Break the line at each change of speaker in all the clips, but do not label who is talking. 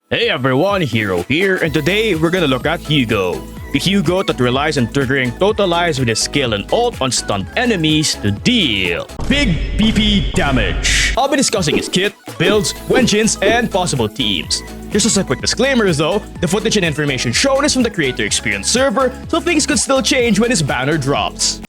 Hey everyone, Heero here, and today we're gonna look at Hugo. The Hugoat that relies on triggering Totalize with his skill and ult on stunned enemies to deal big BP damage. I'll be discussing his kit, builds, engines, and possible teams. Just as a quick disclaimer though, the footage and information shown is from the creator experience server, so things could still change when his banner drops.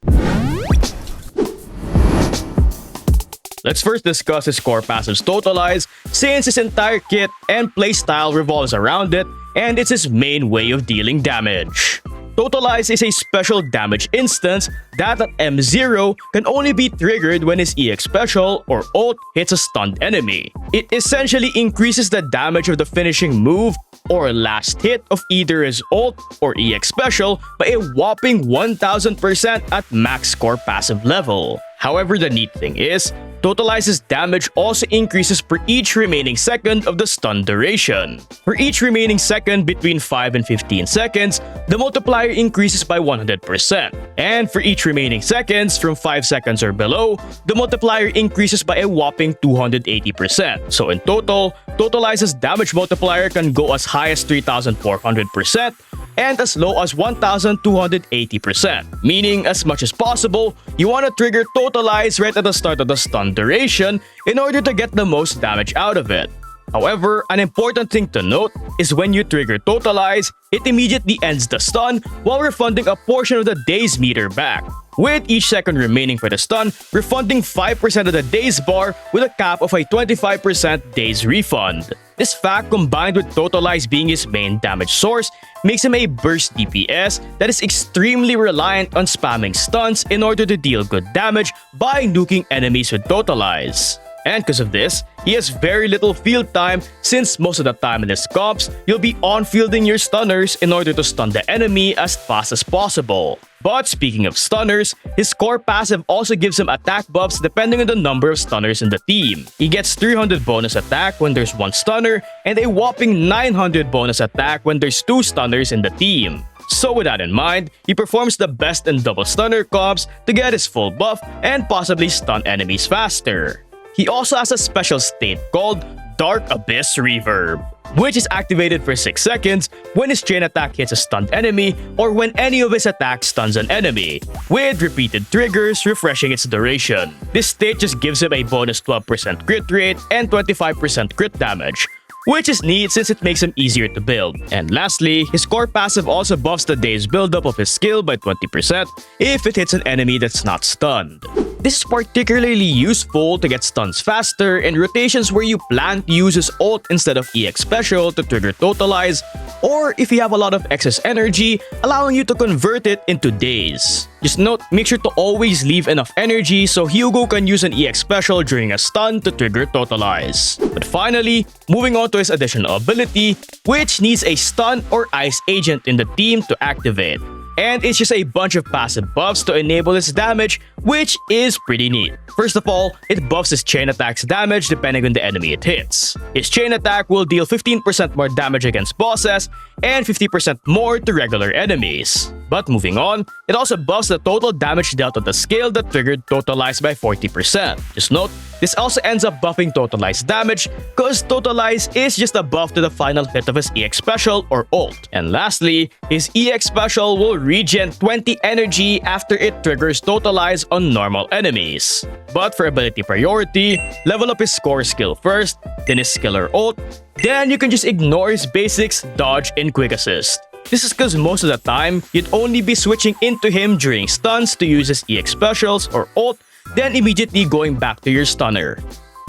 Let's first discuss his core passive's Totalize, since his entire kit and playstyle revolves around it, and it's his main way of dealing damage. Totalize is a special damage instance that at M0 can only be triggered when his EX special or ult hits a stunned enemy. It essentially increases the damage of the finishing move or last hit of either his ult or EX special by a whopping 1000% at max core passive level. However, the neat thing is, Totalize's damage also increases per each remaining second of the stun duration. For each remaining second between 5 and 15 seconds, the multiplier increases by 100%. And for each remaining seconds from 5 seconds or below, the multiplier increases by a whopping 280%. So in total, Totalize's damage multiplier can go as high as 3400% and as low as 1280%. Meaning, as much as possible, you want to trigger Totalize right at the start of the stun duration in order to get the most damage out of it. However, an important thing to note is when you trigger Totalize, it immediately ends the stun while refunding a portion of the daze meter back, with each second remaining for the stun refunding 5% of the daze bar with a cap of a 25% daze refund. This fact, combined with Totalize being his main damage source, makes him a burst DPS that is extremely reliant on spamming stuns in order to deal good damage by nuking enemies with Totalize. And because of this, he has very little field time, since most of the time in his comps, you'll be on-fielding your stunners in order to stun the enemy as fast as possible. But speaking of stunners, his core passive also gives him attack buffs depending on the number of stunners in the team. He gets 300 bonus attack when there's 1 stunner, and a whopping 900 bonus attack when there's 2 stunners in the team. So with that in mind, he performs the best in double stunner comps to get his full buff and possibly stun enemies faster. He also has a special state called Dark Abyss Reverb, which is activated for 6 seconds when his chain attack hits a stunned enemy or when any of his attacks stuns an enemy, with repeated triggers refreshing its duration. This state just gives him a bonus 12% crit rate and 25% crit damage, which is neat since it makes him easier to build. And lastly, his core passive also buffs the daze buildup of his skill by 20% if it hits an enemy that's not stunned. This is particularly useful to get stuns faster in rotations where you plan to use his ult instead of EX special to trigger Totalize, or if you have a lot of excess energy, allowing you to convert it into daze. Just note, make sure to always leave enough energy so Hugo can use an EX special during a stun to trigger Totalize. But finally, moving on to his additional ability, which needs a stun or ice agent in the team to activate. And it's just a bunch of passive buffs to enable his damage, which is pretty neat. First of all, it buffs his chain attack's damage depending on the enemy it hits. His chain attack will deal 15% more damage against bosses and 50% more to regular enemies. But moving on, it also buffs the total damage dealt on the skill that triggered Totalize by 40%. Just note, this also ends up buffing Totalize damage because Totalize is just a buff to the final hit of his EX special or ult. And lastly, his EX special will regen 20 energy after it triggers Totalize on normal enemies. But for ability priority, level up his core skill first, then his skill or ult, then you can just ignore his basics, dodge, and quick assist. This is because most of the time, you'd only be switching into him during stuns to use his EX specials or ult, then immediately going back to your stunner.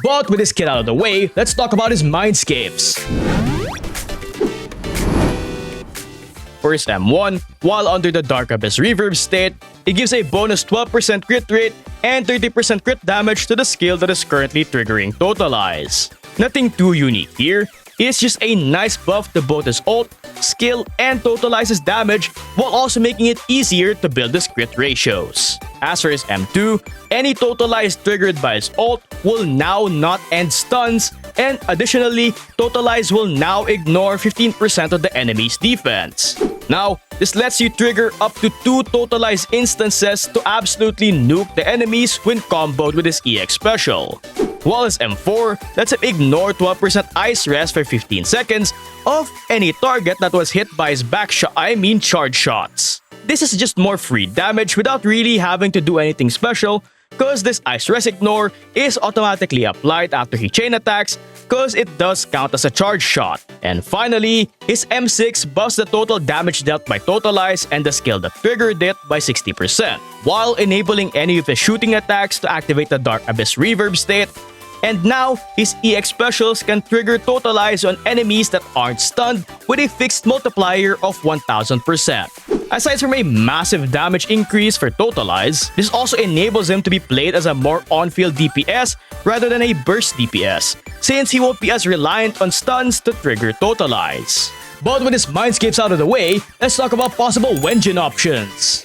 But with his kit out of the way, let's talk about his Mindscapes. For his M1, while under the Dark Abyss Reverb state, it gives a bonus 12% crit rate and 30% crit damage to the skill that is currently triggering Totalize. Nothing too unique here, it's just a nice buff to both his ult, skill, and Totalize's damage, while also making it easier to build his crit ratios. As for his M2, any Totalize triggered by his ult will now not end stuns, and additionally, Totalize will now ignore 15% of the enemy's defense. Now, this lets you trigger up to 2 Totalize instances to absolutely nuke the enemies when comboed with his EX special. while his M4 lets him ignore 12% ice rest for 15 seconds of any target that was hit by his charge shots. This is just more free damage without really having to do anything special, cause this ice rest ignore is automatically applied after he chain attacks, cause it does count as a charge shot. And finally, his M6 buffs the total damage dealt by Totalize and the skill that triggered it by 60%, while enabling any of his shooting attacks to activate the Dark Abyss reverb state. And now, his EX specials can trigger Totalize on enemies that aren't stunned with a fixed multiplier of 1000%. Aside from a massive damage increase for Totalize, this also enables him to be played as a more on-field DPS rather than a burst DPS, since he won't be as reliant on stuns to trigger Totalize. But with his Mindscapes out of the way, let's talk about possible Wenjin options.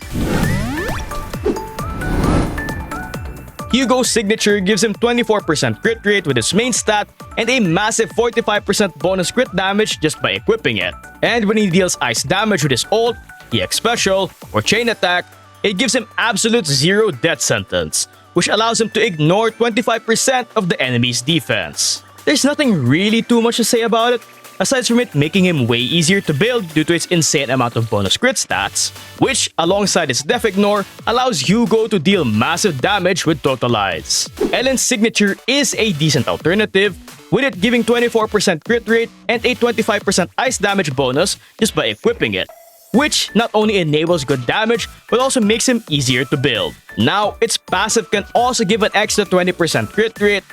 Hugo's signature gives him 24% crit rate with his main stat and a massive 45% bonus crit damage just by equipping it. And when he deals ice damage with his ult, EX special, or chain attack, it gives him absolute zero death sentence, which allows him to ignore 25% of the enemy's defense. There's nothing really too much to say about it, aside from it making him way easier to build due to its insane amount of bonus crit stats, which, alongside its Def Ignore, allows Hugo to deal massive damage with Totalize. Ellen's signature is a decent alternative, with it giving 24% crit rate and a 25% ice damage bonus just by equipping it, which not only enables good damage, but also makes him easier to build. Now, its passive can also give an extra 20% crit rate.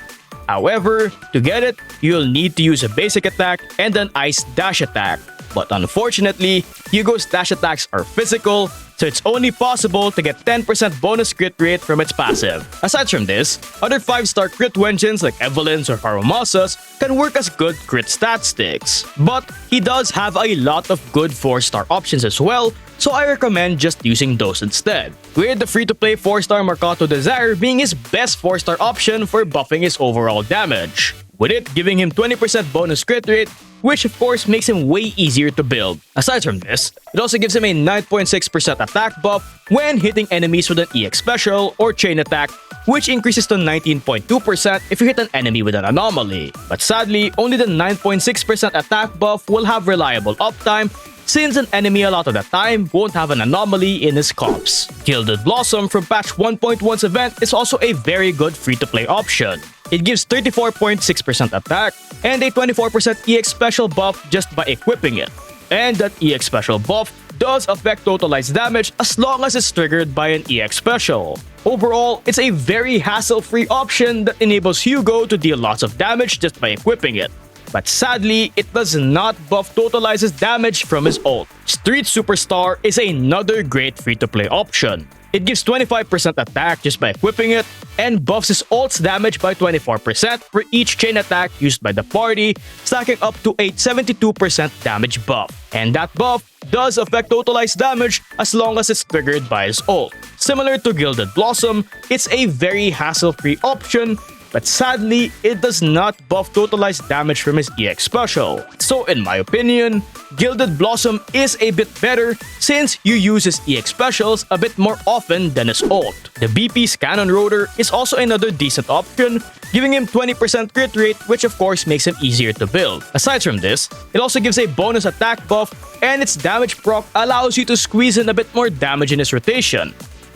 However, to get it, you'll need to use a basic attack and an ice dash attack. But unfortunately, Hugo's dash attacks are physical, so it's only possible to get 10% bonus crit rate from its passive. Aside from this, other 5-star crit Wenjins like Evelyn's or Pharomasas can work as good crit stat sticks. But he does have a lot of good 4-star options as well, so I recommend just using those instead, with the free-to-play 4-star Mercato Desire being his best 4-star option for buffing his overall damage, with it giving him 20% bonus crit rate, which of course makes him way easier to build. Aside from this, it also gives him a 9.6% attack buff when hitting enemies with an EX special or chain attack, which increases to 19.2% if you hit an enemy with an anomaly. But sadly, only the 9.6% attack buff will have reliable uptime, since an enemy a lot of the time won't have an anomaly in his comps. Gilded Blossom from patch 1.1's event is also a very good free-to-play option. It gives 34.6% attack and a 24% EX special buff just by equipping it. And that EX special buff does affect Totalize damage as long as it's triggered by an EX special. Overall, it's a very hassle-free option that enables Hugo to deal lots of damage just by equipping it. But sadly, it does not buff Totalize's damage from his ult. Street Superstar is another great free-to-play option. It gives 25% attack just by equipping it, and buffs his ult's damage by 24% for each chain attack used by the party, stacking up to a 72% damage buff. And that buff does affect Totalize damage as long as it's triggered by his ult. Similar to Gilded Blossom, it's a very hassle-free option, but sadly, it does not buff Totalize damage from his EX special. So in my opinion, Gilded Blossom is a bit better since you use his EX specials a bit more often than his ult. The BP's Cannon Rotor is also another decent option, giving him 20% crit rate, which of course makes him easier to build. Aside from this, it also gives a bonus attack buff, and its damage proc allows you to squeeze in a bit more damage in his rotation.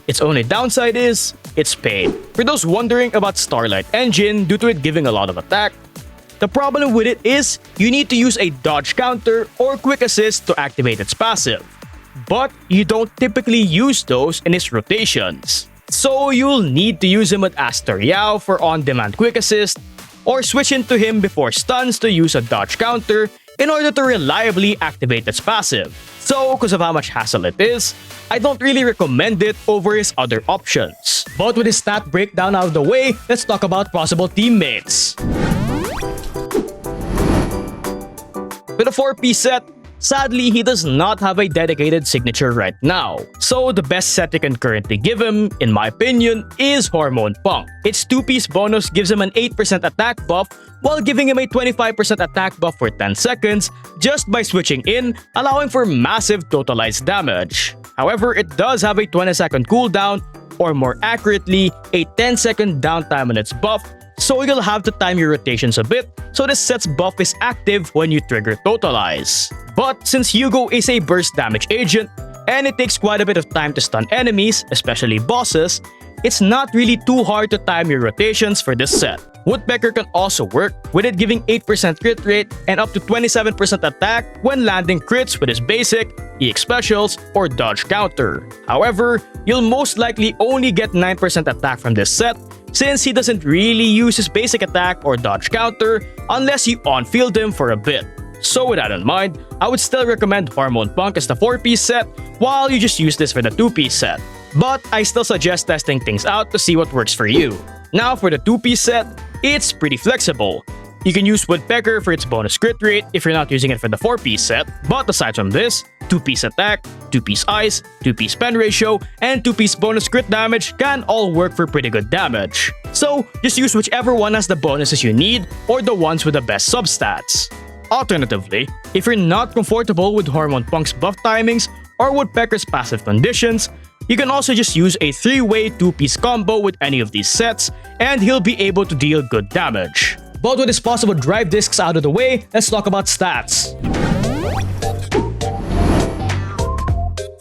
Its only downside is, it's paid. For those wondering about Starlight Engine due to it giving a lot of attack, the problem with it is you need to use a dodge counter or quick assist to activate its passive. But you don't typically use those in his rotations. So you'll need to use him with Aster Yao for on-demand quick assist, or switch into him before stuns to use a dodge counter in order to reliably activate its passive. So, because of how much hassle it is, I don't really recommend it over his other options. But with his stat breakdown out of the way, let's talk about possible teammates. With a 4-piece set, sadly he does not have a dedicated signature right now. So the best set you can currently give him, in my opinion, is Hormone Punk. Its 2-piece bonus gives him an 8% attack buff while giving him a 25% attack buff for 10 seconds just by switching in, allowing for massive Totalized damage. However, it does have a 20-second cooldown, or more accurately, a 10-second downtime on its buff, so you'll have to time your rotations a bit so the set's buff is active when you trigger Totalize. But since Hugo is a burst damage agent, and it takes quite a bit of time to stun enemies, especially bosses, it's not really too hard to time your rotations for this set. Woodpecker can also work, with it giving 8% crit rate and up to 27% attack when landing crits with his basic, EX specials, or dodge counter. However, you'll most likely only get 9% attack from this set, since he doesn't really use his basic attack or dodge counter unless you on-field him for a bit. So with that in mind, I would still recommend Hormone Punk as the 4-piece set, while you just use this for the 2-piece set. But I still suggest testing things out to see what works for you. Now for the 2-piece set, it's pretty flexible. You can use Woodpecker for its bonus crit rate if you're not using it for the 4-piece set, but aside from this, 2-piece attack, 2-piece ice, 2-piece pen ratio, and 2-piece bonus crit damage can all work for pretty good damage. So just use whichever one has the bonuses you need or the ones with the best substats. Alternatively, if you're not comfortable with Hormone Punk's buff timings or Woodpecker's passive conditions, you can also just use a 3-way 2-piece combo with any of these sets, and he'll be able to deal good damage. But with his possible drive discs out of the way, let's talk about stats.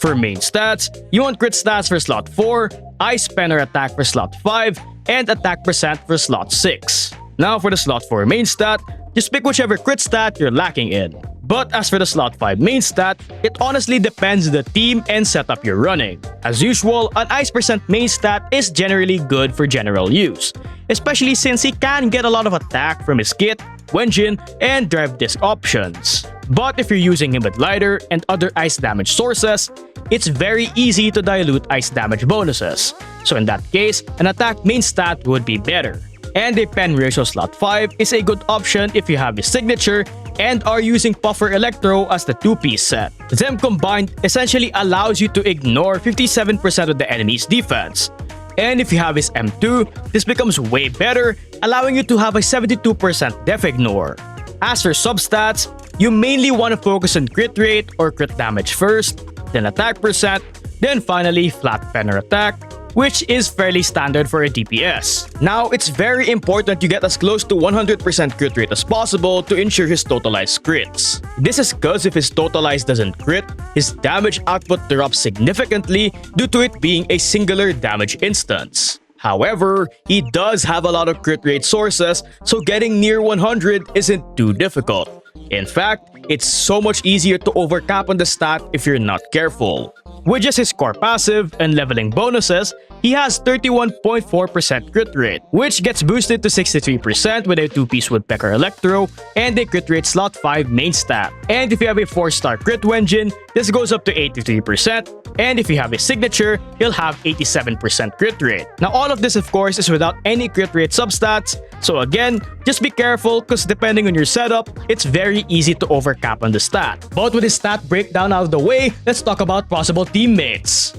For main stats, you want crit stats for slot 4, ice pen or attack for slot 5, and attack percent for slot 6. Now for the slot 4 main stat, just pick whichever crit stat you're lacking in. But as for the slot 5 main stat, it honestly depends on the team and setup you're running. As usual, an ice percent main stat is generally good for general use, especially since he can get a lot of attack from his kit, Wenjin, and drive disc options. But if you're using him with lighter and other ice damage sources, it's very easy to dilute ice damage bonuses. So in that case, an attack main stat would be better. And a pen ratio slot 5 is a good option if you have his signature and are using Puffer Electro as the 2-piece set. Them combined essentially allows you to ignore 57% of the enemy's defense. And if you have his M2, this becomes way better, allowing you to have a 72% def ignore. As for substats, you mainly want to focus on crit rate or crit damage first, then attack percent, then finally flat pen or attack, which is fairly standard for a DPS. Now, it's very important you get as close to 100% crit rate as possible to ensure his totalized crits. This is because if his totalized doesn't crit, his damage output drops significantly due to it being a singular damage instance. However, he does have a lot of crit rate sources, so getting near 100 isn't too difficult. In fact, it's so much easier to overcap on the stat if you're not careful. With just his core passive and leveling bonuses, he has 31.4% crit rate, which gets boosted to 63% with a 2-piece Woodpecker Electro and a crit rate slot 5 main stat. And if you have a 4-star crit Wenjin, this goes up to 83%, and if you have a signature, he'll have 87% crit rate. Now all of this of course is without any crit rate substats, so again, just be careful because depending on your setup, it's very easy to overcap on the stat. But with his stat breakdown out of the way, let's talk about possible teammates.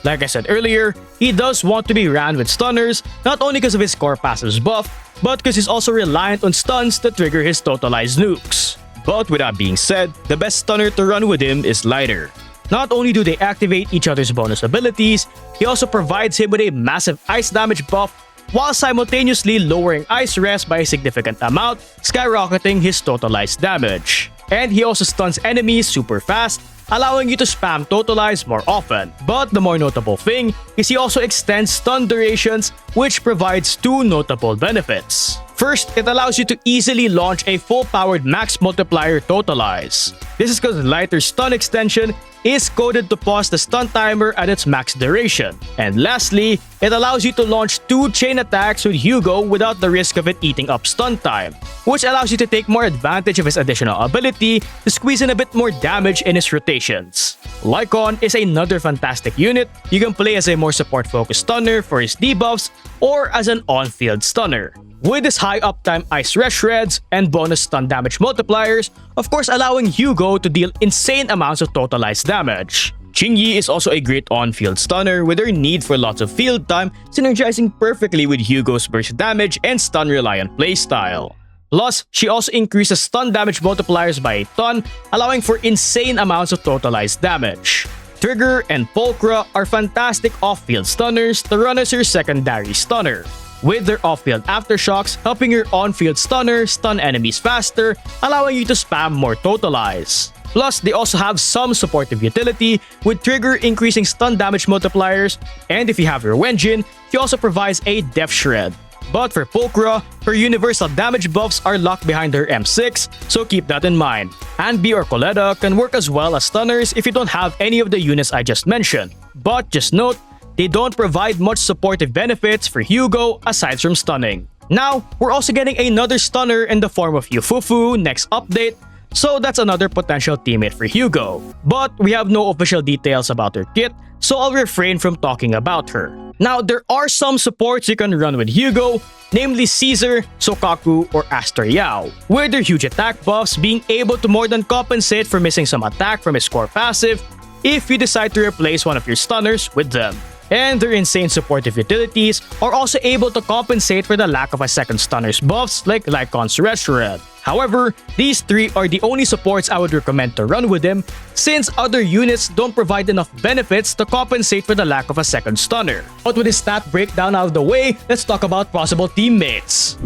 Like I said earlier, he does want to be ran with stunners, not only because of his core passive's buff, but because he's also reliant on stuns to trigger his totalized nukes. But with that being said, the best stunner to run with him is lighter. Not only do they activate each other's bonus abilities, he also provides him with a massive ice damage buff while simultaneously lowering ice rest by a significant amount, skyrocketing his totalized damage. And he also stuns enemies super fast, allowing you to spam Totalize more often. But the more notable thing is he also extends stun durations, which provides two notable benefits. First, it allows you to easily launch a full-powered max multiplier Totalize. This is because lighter stun extension is coded to pause the stun timer at its max duration. And lastly, it allows you to launch 2 chain attacks with Hugo without the risk of it eating up stun time, which allows you to take more advantage of his additional ability to squeeze in a bit more damage in his rotations. Lycon is another fantastic unit you can play as a more support-focused stunner for his debuffs or as an on-field stunner, with his high uptime ice rest shreds and bonus stun damage multipliers, of course allowing Hugo to deal insane amounts of totalized damage. Qingyi is also a great on-field stunner with her need for lots of field time, synergizing perfectly with Hugo's burst damage and stun-reliant playstyle. Plus, she also increases stun damage multipliers by a ton, allowing for insane amounts of totalized damage. Trigger and Pulchra are fantastic off-field stunners to run as your secondary stunner, with their off-field aftershocks helping your on-field stunner stun enemies faster, allowing you to spam more Totalize. Plus, they also have some supportive utility, with Trigger increasing stun damage multipliers, and if you have your Wenjin, he also provides a Death Shred. But for Pulchra, her universal damage buffs are locked behind her M6, so keep that in mind. Anbi or Coletta can work as well as stunners if you don't have any of the units I just mentioned. But just note, they don't provide much supportive benefits for Hugo aside from stunning. Now, we're also getting another stunner in the form of Yufufu next update, so that's another potential teammate for Hugo. But we have no official details about her kit, so I'll refrain from talking about her. Now, there are some supports you can run with Hugo, namely Caesar, Sokaku, or Aster Yao, with their huge attack buffs being able to more than compensate for missing some attack from his core passive if you decide to replace one of your stunners with them. And their insane supportive utilities are also able to compensate for the lack of a second stunner's buffs like Lycon's Red Shred. However, these three are the only supports I would recommend to run with him, since other units don't provide enough benefits to compensate for the lack of a second stunner. But with this stat breakdown out of the way, let's talk about possible teammates.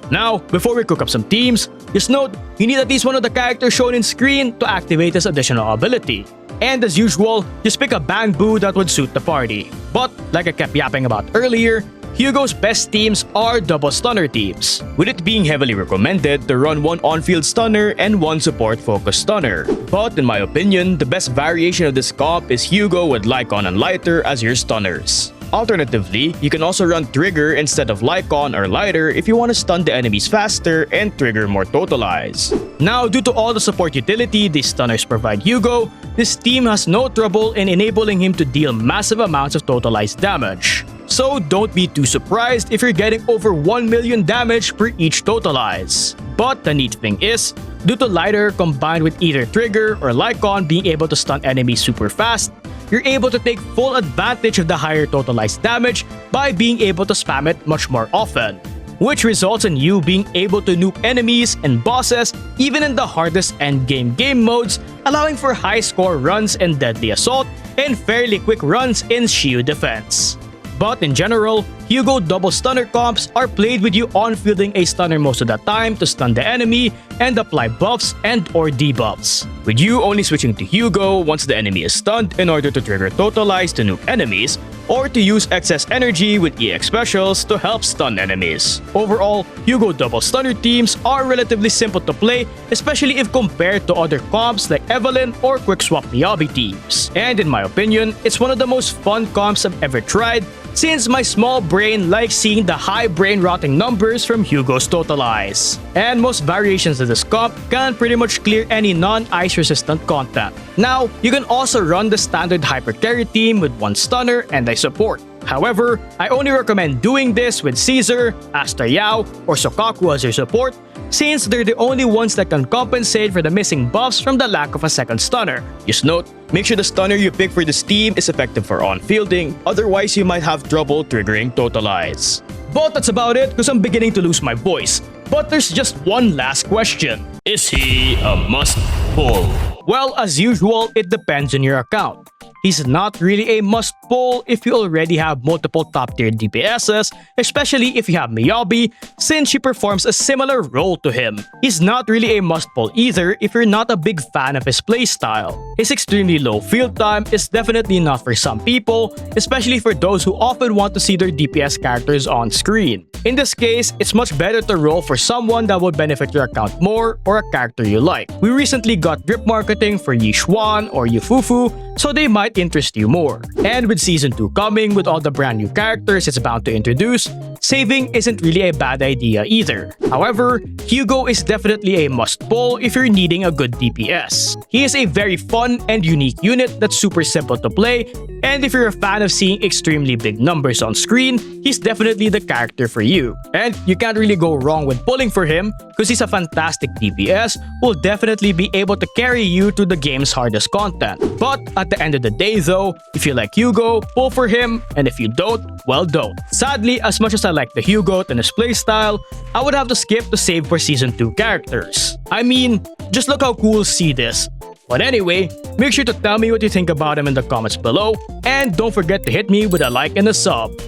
Now, before we cook up some teams, just note, you need at least one of the characters shown in screen to activate this additional ability. And as usual, just pick a Bang Boo that would suit the party. But, like I kept yapping about earlier, Hugo's best teams are double stunner teams, with it being heavily recommended to run one on-field stunner and one support-focused stunner. But in my opinion, the best variation of this comp is Hugo with Lycon and Lighter as your stunners. Alternatively, you can also run Trigger instead of Lycon or Lighter if you want to stun the enemies faster and trigger more Totalize. Now, due to all the support utility these stunners provide Hugo, this team has no trouble in enabling him to deal massive amounts of Totalized damage. So don't be too surprised if you're getting over 1 million damage per each Totalize. But the neat thing is, due to Lighter combined with either Trigger or Lycon being able to stun enemies super fast, you're able to take full advantage of the higher Totalized damage by being able to spam it much more often, which results in you being able to nuke enemies and bosses even in the hardest endgame game modes, allowing for high score runs in Deadly Assault and fairly quick runs in Shield Defense. But in general, Hugo double stunner comps are played with you on-fielding a stunner most of the time to stun the enemy and apply buffs and or debuffs, with you only switching to Hugo once the enemy is stunned in order to trigger Totalize to nuke enemies, or to use excess energy with EX specials to help stun enemies. Overall, Hugo double stunner teams are relatively simple to play, especially if compared to other comps like Evelyn or Quick Swap Miyabi teams. And in my opinion, it's one of the most fun comps I've ever tried, since my small brain likes seeing the high brain rotting numbers from Hugo's Totalize. And most variations of this comp can pretty much clear any non-ice resistant content. Now, you can also run the standard hyper carry team with one stunner and a support. However, I only recommend doing this with Caesar, Aster Yao, or Sokaku as your support, since they're the only ones that can compensate for the missing buffs from the lack of a second stunner. Just note, make sure the stunner you pick for this team is effective for on-fielding, otherwise you might have trouble triggering Totalize. But that's about it, because I'm beginning to lose my voice. But there's just one last question. Is he a must-pull? Well, as usual, it depends on your account. He's not really a must-pull if you already have multiple top-tier DPSs, especially if you have Miyabi, since she performs a similar role to him. He's not really a must-pull either if you're not a big fan of his playstyle. His extremely low field time is definitely not for some people, especially for those who often want to see their DPS characters on screen. In this case, it's much better to roll for someone that would benefit your account more or a character you like. We recently got drip marketing for Yi Xuan or Yufufu, so they might interest you more. And with Season 2 coming with all the brand new characters it's bound to introduce, saving isn't really a bad idea either. However, Hugo is definitely a must-pull if you're needing a good DPS. He is a very fun fun and unique unit that's super simple to play, and if you're a fan of seeing extremely big numbers on screen, he's definitely the character for you. And you can't really go wrong with pulling for him because he's a fantastic DPS who will definitely be able to carry you to the game's hardest content. But at the end of the day though, if you like Hugo, pull for him, and if you don't, well don't. Sadly, as much as I like the Hugoat and his playstyle, I would have to skip to save for Season 2 characters. I mean, just look how cool Seed is. But anyway, make sure to tell me what you think about him in the comments below, and don't forget to hit me with a like and a sub.